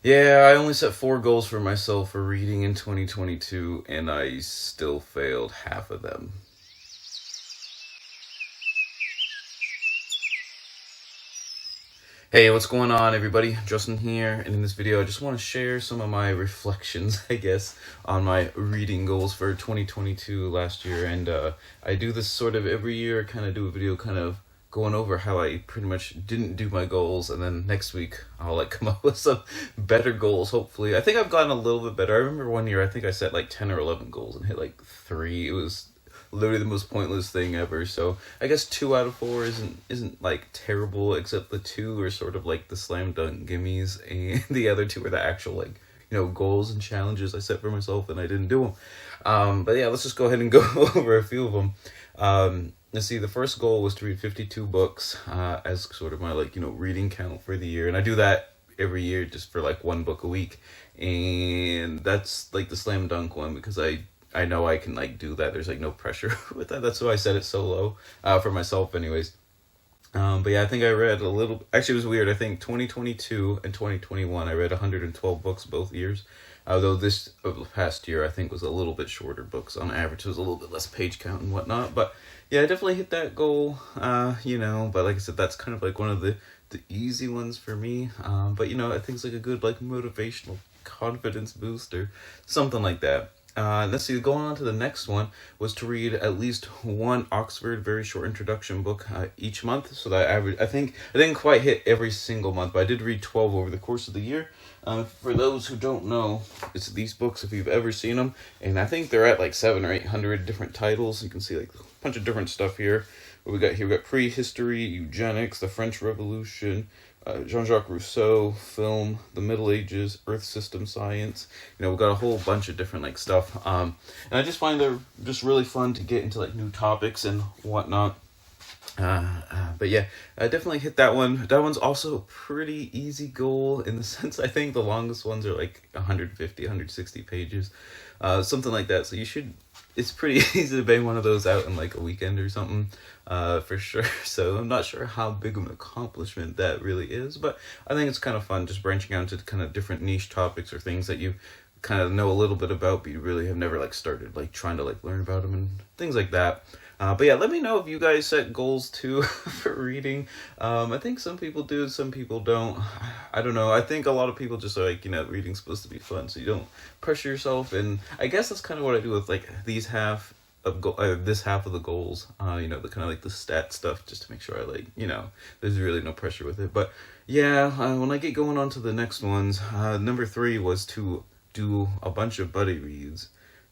Yeah, I only set 4 goals for myself for reading in 2022, and I still failed half of them. Hey, what's going on, everybody? Justin here, and in this video, I just want to share some of my reflections, I guess, on my reading goals for 2022 last year. And I do this sort of every year, kind of do a video kind of going over how I pretty much didn't do my goals, and then next week I'll like come up with some better goals, hopefully. I think I've gotten a little bit better. I remember one year I think I set like 10 or 11 goals and hit like 3. It was literally the most pointless thing ever. So I guess 2 out of 4 isn't like terrible, except the 2 are sort of like the slam dunk gimmies, and the other 2 are the actual like goals and challenges I set for myself, and I didn't do them. But yeah, let's just go ahead and go over a few of them. Let's see. The first goal was to read 52 books as sort of my reading count for the year, and I do that every year just for like 1 book a week, and that's like the slam dunk one because I know I can like do that. There's like no pressure with that. That's why I set it so low for myself, anyways. But yeah, I think I read a little. Actually, it was weird. I think 2022 and 2021, I read 112 books both years. Though this past year, I think, was a little bit shorter books on average. It was a little bit less page count and whatnot. But yeah, I definitely hit that goal. But like I said, that's kind of like one of the easy ones for me. But I think it's like a good like motivational confidence booster, something like that. Let's see, going on to the next one was to read at least one Oxford very short introduction book each month. So that average, I think, I didn't quite hit every single month, but I did read 12 over the course of the year. For those who don't know, it's these books if you've ever seen them, and I think they're at like 700 or 800 different titles. You can see like a bunch of different stuff here. What we got here, we got prehistory, eugenics, the French Revolution, Jean-Jacques Rousseau, film, the Middle Ages, Earth System Science. We've got a whole bunch of different like stuff. And I just find they're just really fun to get into like new topics and whatnot. But yeah, I definitely hit that one. That one's also a pretty easy goal in the sense I think the longest ones are like 150, 160 pages, something like that. So it's pretty easy to bang one of those out in like a weekend or something, for sure. So I'm not sure how big of an accomplishment that really is, but I think it's kind of fun just branching out into kind of different niche topics or things that you kind of know a little bit about, but you really have never like started like trying to like learn about them and things like that. But yeah, let me know if you guys set goals too for reading. I think some people do, some people don't. I don't know. I think a lot of people just are like, reading's supposed to be fun, so you don't pressure yourself. And I guess that's kind of what I do with like these this half of the goals. The kind of like the stat stuff, just to make sure I like, there's really no pressure with it. But yeah, when I get going on to the next ones, number 3 was to do a bunch of buddy reads.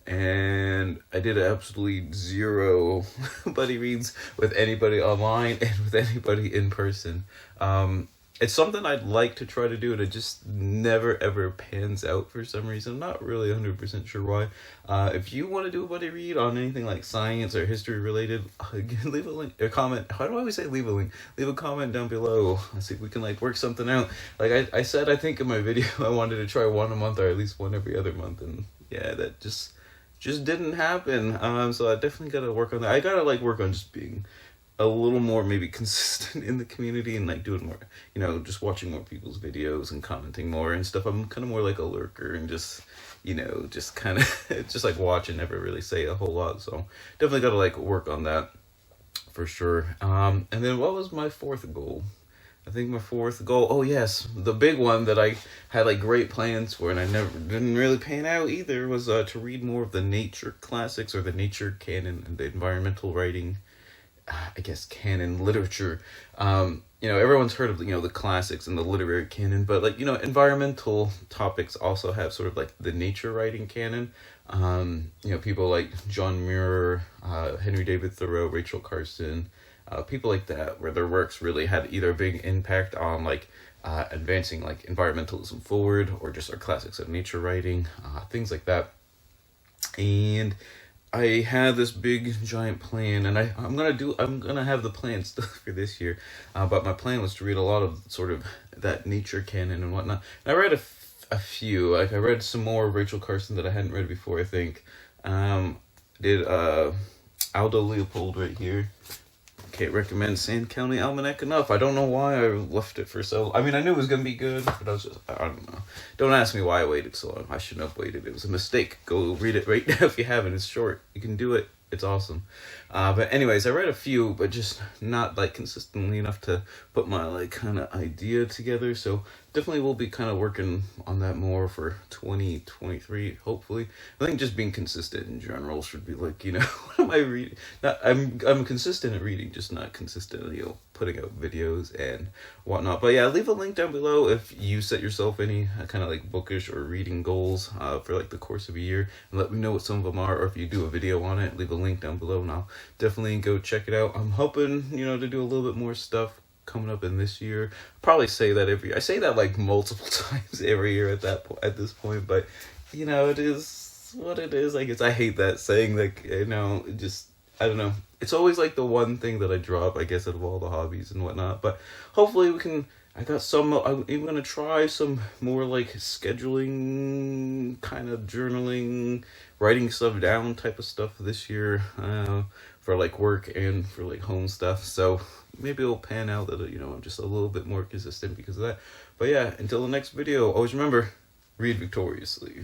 And I did absolutely 0 buddy reads with anybody online and with anybody in person. It's something I'd like to try to do, and it just never ever pans out for some reason. I'm not really 100% sure why. If you want to do a buddy read on anything like science or history related, leave a link, a comment. How do I always say leave a link? Leave a comment down below. Let's see if we can like work something out. Like I said, I think in my video, I wanted to try 1 a month or at least 1 every other month, and yeah, that just didn't happen. So I definitely gotta work on that. I gotta like work on just being a little more maybe consistent in the community and like doing more, just watching more people's videos and commenting more and stuff. I'm kind of more like a lurker and just just kind of just like watch and never really say a whole lot. So definitely gotta like work on that for sure. And then what was my 4th goal? I think my 4th goal, oh yes, the big one that I had like great plans for and I never didn't really pan out either, was to read more of the nature classics or the nature canon and the environmental writing, I guess, canon literature. Everyone's heard of the classics and the literary canon, but like environmental topics also have sort of like the nature writing canon. People like John Muir, Henry David Thoreau, Rachel Carson, people like that, where their works really had either a big impact on like advancing like environmentalism forward, or just our classics of nature writing, things like that. And I had this big giant plan, and I'm gonna have the plan still for this year, but my plan was to read a lot of sort of that nature canon and whatnot. And I read a few, like I read some more Rachel Carson that I hadn't read before. I think did Aldo Leopold right here. can't recommend Sand County Almanac enough. I don't know why I left it for so. I mean, I knew it was gonna be good, but I don't know. Don't ask me why I waited so long. I shouldn't have waited. It was a mistake. Go read it right now if you haven't. It's short. You can do it. It's awesome. But anyways, I read a few, but just not like consistently enough to put my like kind of idea together. So definitely we'll be kind of working on that more for 2023, hopefully. I think just being consistent in general should be like, what am I reading? Not, I'm consistent at reading, just not consistent, putting out videos and whatnot. But yeah, leave a link down below if you set yourself any kind of like bookish or reading goals for like the course of a year, and let me know what some of them are, or if you do a video on it, leave a link down below and I'll definitely go check it out. I'm hoping, to do a little bit more stuff coming up in this year. Probably say that I say that like multiple times every year at this point, but it is what it is. Like I hate that saying, like, it just, I don't know. It's always like the one thing that I drop, I guess, out of all the hobbies and whatnot. But hopefully we can. I'm even gonna try some more like scheduling, kind of journaling, writing stuff down type of stuff this year, for like work and for like home stuff. So maybe it'll pan out that I'm just a little bit more consistent because of that. But yeah, until the next video, always remember, read victoriously.